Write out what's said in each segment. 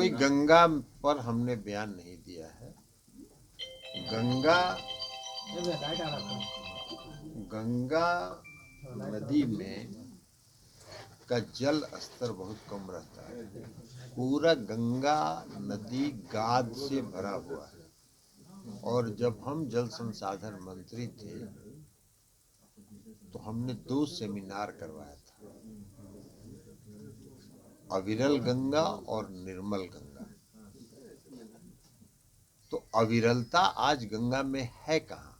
कोई गंगा पर हमने बयान नहीं दिया है। गंगा नदी में का जल स्तर बहुत कम रहता है। पूरा गंगा नदी गाद से भरा हुआ है। और जब हम जल संसाधन मंत्री थे तो हमने 2 सेमिनार करवाया था, अविरल गंगा और निर्मल गंगा। तो अविरलता आज गंगा में है कहाँ?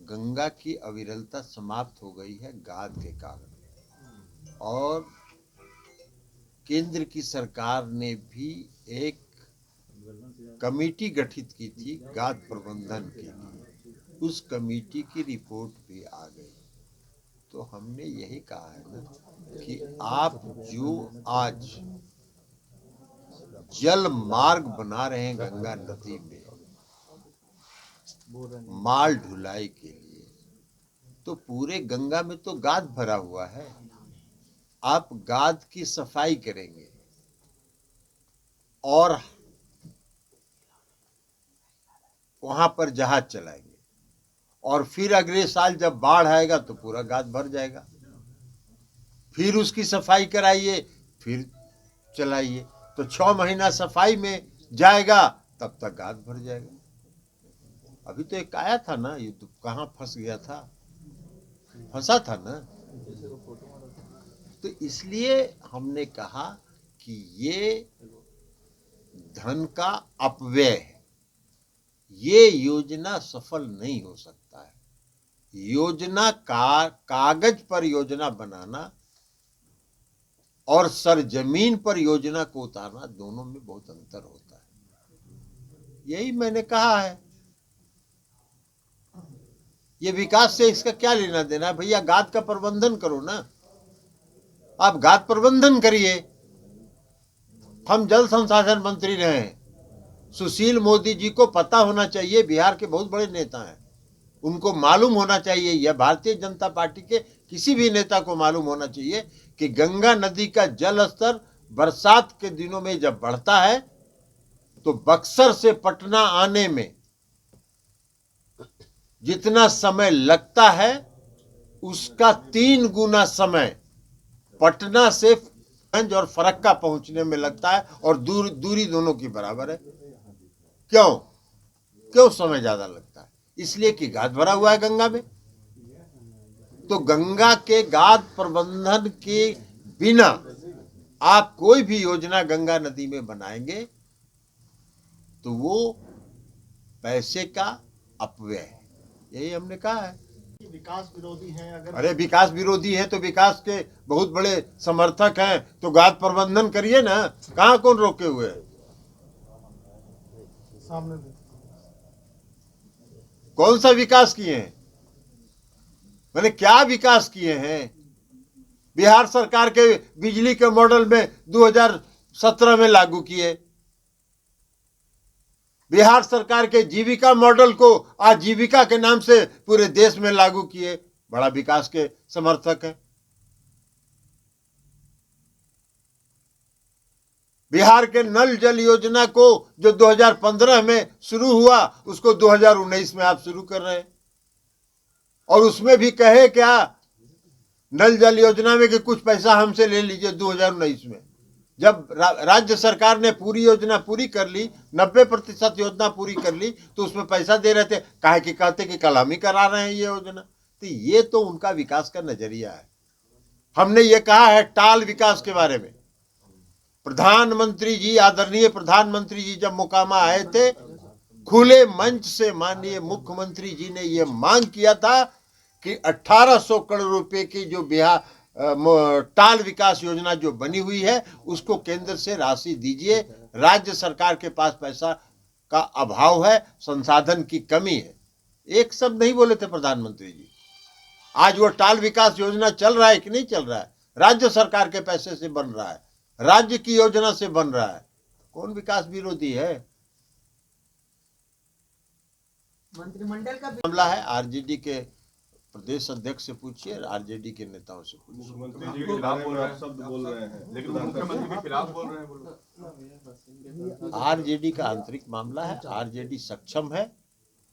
गंगा की अविरलता समाप्त हो गई है गाद के कारण। और केंद्र की सरकार ने भी एक कमेटी गठित की थी गाद प्रबंधन के लिए। उस कमेटी की रिपोर्ट भी आ गई। तो हमने यही कहा है ना कि आप जो आज जल मार्ग बना रहे हैं गंगा नदी में माल ढुलाई के लिए, तो पूरे गंगा में तो गाद भरा हुआ है। आप गाद की सफाई करेंगे और वहां पर जहाज चलाएंगे और फिर अगले साल जब बाढ़ आएगा तो पूरा गाद भर जाएगा। फिर उसकी सफाई कराइए, फिर चलाइए, तो 6 महीना सफाई में जाएगा, तब तक गाद भर जाएगा। अभी तो एक आया था ना, ये तो कहाँ फंस गया था, फंसा था ना। तो इसलिए हमने कहा कि ये धन का अपव्यय है, ये योजना सफल नहीं हो सकता है। योजना का कागज पर योजना बनाना और सरजमीन पर योजना को उतारना, दोनों में बहुत अंतर होता है। यही मैंने कहा है। ये विकास से इसका क्या लेना देना है? भैया गाद का प्रबंधन करो ना, आप गाद प्रबंधन करिए। हम जल संसाधन मंत्री रहे हैं, सुशील मोदी जी को पता होना चाहिए, बिहार के बहुत बड़े नेता हैं, उनको मालूम होना चाहिए, या भारतीय जनता पार्टी के किसी भी नेता को मालूम होना चाहिए कि गंगा नदी का जल स्तर बरसात के दिनों में जब बढ़ता है तो बक्सर से पटना आने में जितना समय लगता है उसका 3 गुना समय पटना से गंज और फरक्का पहुंचने में लगता है, और दूरी दोनों की बराबर है। क्यों समय ज्यादा लगता है? इसलिए कि गाद भरा हुआ है गंगा में। तो गंगा के गाद प्रबंधन के बिना आप कोई भी योजना गंगा नदी में बनाएंगे तो वो पैसे का अपव्यय है। यही हमने कहा है। विकास विरोधी है। अरे विकास विरोधी है तो विकास के बहुत बड़े समर्थक हैं, तो गाद प्रबंधन करिए ना, कहाँ कौन रोके हुए है? सामने कौन सा विकास किए हैं? मैंने क्या विकास किए हैं? बिहार सरकार के बिजली के मॉडल में 2017 में लागू किए। बिहार सरकार के जीविका मॉडल को आजीविका के नाम से पूरे देश में लागू किए। बड़ा विकास के समर्थक है। बिहार के नल जल योजना को जो 2015 में शुरू हुआ, उसको 2019 में आप शुरू कर रहे हैं। और उसमें भी कहे क्या, नल जल योजना में कि कुछ पैसा हमसे ले लीजिए 2019 में। जब राज्य सरकार ने पूरी योजना पूरी कर ली, 90% योजना पूरी कर ली, तो उसमें पैसा दे रहे थे, काहे कि कहते कि कल हम ही करा रहे हैं ये योजना। तो ये तो उनका विकास का नजरिया है। हमने ये कहा है टाल विकास के बारे में। प्रधानमंत्री जी, आदरणीय प्रधानमंत्री जी जब मोकामा आए थे, खुले मंच से माननीय मुख्यमंत्री जी ने यह मांग किया था कि 1800 करोड़ रुपए की जो बिहार टाल विकास योजना जो बनी हुई है उसको केंद्र से राशि दीजिए। राज्य सरकार के पास पैसा का अभाव है, संसाधन की कमी है। एक शब्द नहीं बोले थे प्रधानमंत्री जी। आज वो टाल विकास योजना चल रहा है कि नहीं चल रहा है? राज्य सरकार के पैसे से बन रहा है, राज्य की योजना से बन रहा है। कौन विकास विरोधी है? मंत्रिमंडल का मामला है। आरजेडी के प्रदेश अध्यक्ष से पूछिए, आरजेडी के नेताओं से पूछिए। मुख्यमंत्री जी के खिलाफ बोल रहे हैं, शब्द बोल रहे हैं, लेकिन मुख्यमंत्री के खिलाफ बोल रहे हैं। आरजेडी का आंतरिक मामला है। आरजेडी सक्षम है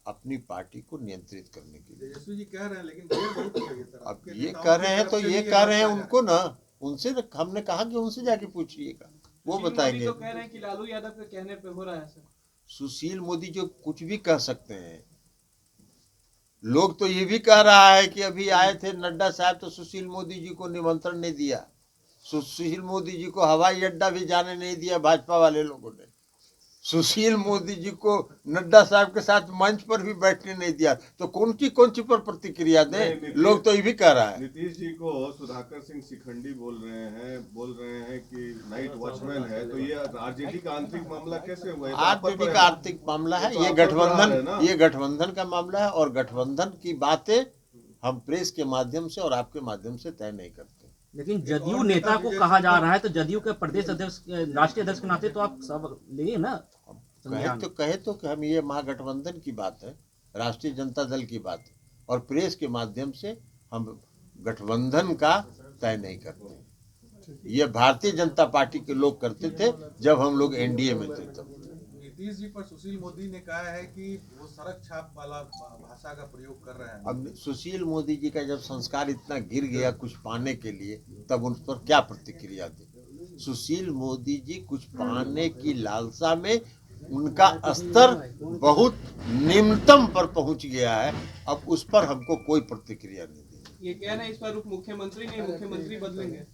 अपनी पार्टी को नियंत्रित करने के लिए। तेजस्वी जी कह रहे हैं, लेकिन देर बहुत हो गई सर। अब ये कह रहे हैं तो ये कह रहे हैं उनको ना, उनसे हमने कहा कि उनसे जाके पूछिएगा, वो बताएंगे। तो कह रहे हैं कि लालू यादव के कहने पे हो रहा है सर। सुशील मोदी जो कुछ भी कह सकते हैं। लोग तो ये भी कह रहा है कि अभी आए थे नड्डा साहब तो सुशील मोदी जी को निमंत्रण नहीं दिया, सुशील मोदी जी को हवाई अड्डा भी जाने नहीं दिया भाजपा वाले लोगों ने, सुशील मोदी जी को नड्डा साहब के साथ मंच पर भी बैठने नहीं दिया। तो कौन सी पर प्रतिक्रिया दें? लोग तो ये भी कह रहा है। नीतीश जी को सुधाकर सिंह शिखंडी बोल रहे हैं कि नाइट वॉचमैन है, तो ये आरजेडी का आंतरिक मामला कैसे हुआ? आरजेडी का आर्थिक मामला है, ये गठबंधन का मामला है, और गठबंधन की बातें हम प्रेस के माध्यम से और आपके माध्यम से तय नहीं करते। लेकिन जदयू नेता को कहा जा रहा है, तो जदयू के प्रदेश अध्यक्ष, राष्ट्रीय अध्यक्ष के नाते तो आप सब लिए ना। कहे तो कि हम, ये महागठबंधन की बात है, राष्ट्रीय जनता दल की बात है, और प्रेस के माध्यम से हम गठबंधन का तय नहीं करते। ये भारतीय जनता पार्टी के लोग करते थे जब हम लोग एनडीए में थे तब। नीतीश जी पर सुशील मोदी ने कहा है कि वो सड़क छाप वाला भाषा का प्रयोग कर रहे हैं। अब सुशील मोदी जी का जब संस्कार इतना गिर गया कुछ पाने के लिए, तब उन पर क्या प्रतिक्रिया दे? सुशील मोदी जी कुछ पाने की लालसा में उनका स्तर बहुत निम्नतम पर पहुंच गया है। अब उस पर हमको कोई प्रतिक्रिया नहीं दी। ये कह रहे हैं इस पर उप मुख्यमंत्री नहीं, मुख्यमंत्री बदलेंगे।